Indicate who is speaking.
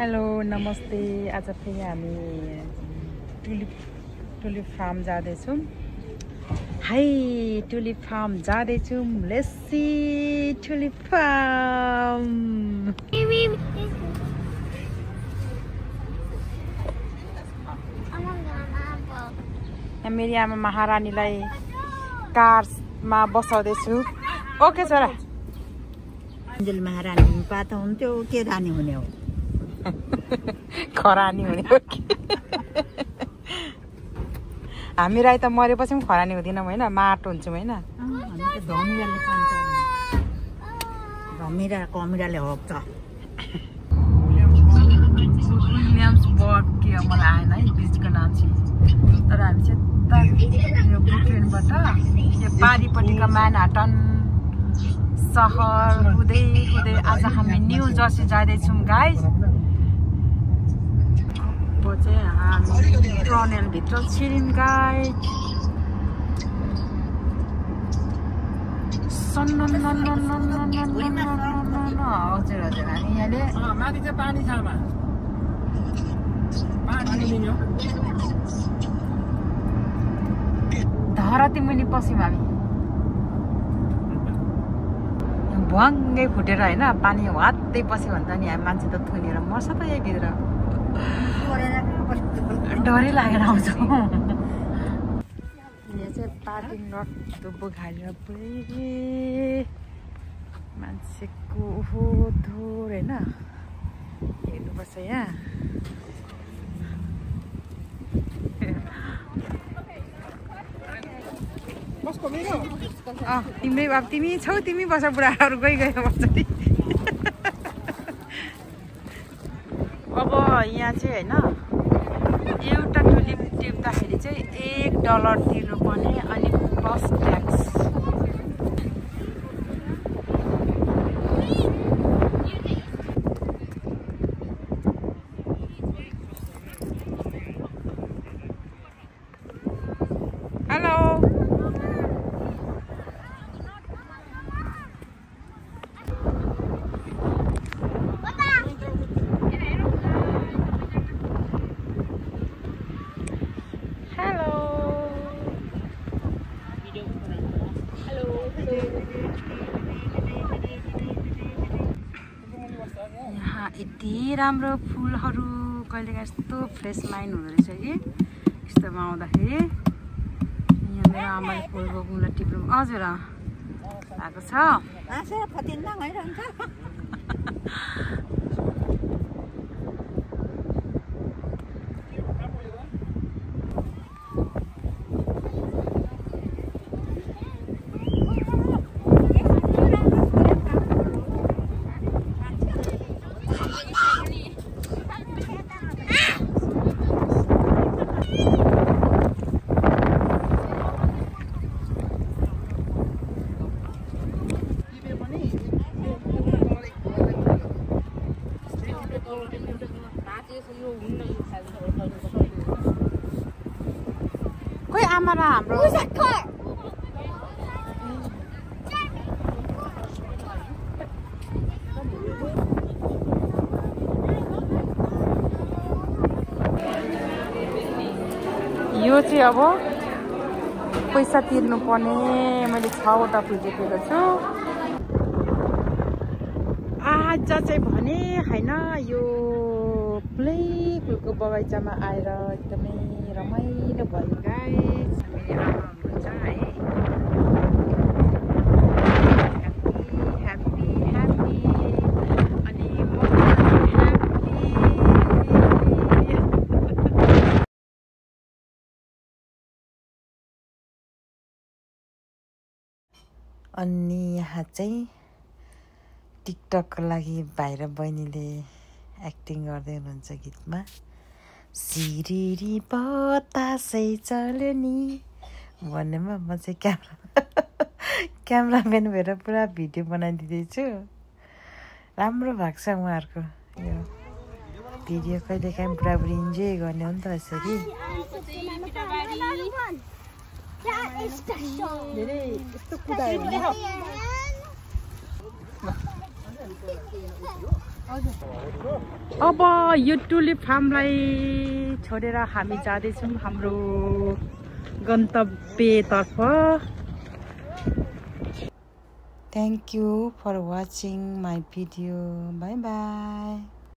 Speaker 1: Hello नमस्ते। आज फेरि हामी टुलिप फार्म जाँदैछौँ। हाई टुलिप फार्म जाँदैछौँ। Let's see tulip farm. मेरी आमा महारानीलाई कारमा बसाउँदैछु। ओके छोरा।
Speaker 2: अञ्जली महारानी पाता हुन्थ्यो के रानी हुने हो?
Speaker 1: खरानी हुने हो कि? हामी राई त मरेपछि पनि खरानी हुँदैनौँ होइन, माटो हुन्छौँ होइन।
Speaker 2: धमिराले खान्छ, धमिरा कमिराले हप्छ।
Speaker 1: विलियम्सबर्ग के मलाई आएन है बिचको नाम चाहिँ। तर हामी चाहिँ यो ब्रुकलिनबाट यो पारिपट्टिको म्यानहट्टन सहर हुँदै हुँदै आज हामी न्यू जर्सी जाँदैछौँ गाइस। अब चाहिँ हामी टनलभित्र छिर्यौँ गाइस। हजुर हजुर हामी यहाँले
Speaker 3: माथि चाहिँ पानी छ।
Speaker 1: धरती मुनि पस्यौँ हामी। भुवाङ्गै फुटेर होइन पानी वात्तै पस्यो भने त नि हामी मान्छे त थुनेर मर्छ त यहीँभित्र। डरै लागेर आउँछौँ। यहाँ चाहिँ पार्किङ लट बुघालेर पुरै मान्छेको ओहो धुर होइन हेर्नुपर्छ यहाँ। तिम्रै अब तिमी छौ, तिमी बस, बुढाहरू गयो बस्छ नि। अब यहाँ चाहिँ होइन एउटा टुलिप टिप्दाखेरि चाहिँ $1 तिर्नुपर्ने अनि प्लस ट्याक्स। हेलो यति राम्रो फुलहरू कहिलेकाहीँ यस्तो फ्रेस माइन्ड हुँदो रहेछ कि यस्तोमा आउँदाखेरि। यहाँ मेरो आमाले फुलको गुला टिप्नु हजुर भएको छ। खोइ आमा र हाम्रो यो चाहिँ अब पैसा तिर्नु पर्ने। मैले 6वटा फुल टिपेको छु। आज चाहिँ भने होइन यो फुलै फुलको बगैँचामा आएर एकदमै रमाइलो भयो गाइस। मेरो आमा हुनुहुन्छ है। ह्याप्पी ह्याप्पी अनि म अनि यहाँ चाहिँ टिकटकको लागि भाइ र बहिनीले एक्टिङ गर्दै हुनुहुन्छ गीतमा। सिरिरी बतासै चल्यो नि भन्नेमा म चाहिँ क्यामराम्यान भएर पुरा भिडियो बनाइदिँदैछु। राम्रो भएको छ उहाँहरूको यो भिडियो। कहिलेकाहीँ बुढाबुढी इन्जोय गर्ने हो नि त यसरी। धेरै यस्तो कुदायो भने अब यो टुलिप फार्मलाई छोडेर हामी जाँदैछौँ हाम्रो गन्तव्यतर्फ। Thank you for watching my video. Bye bye.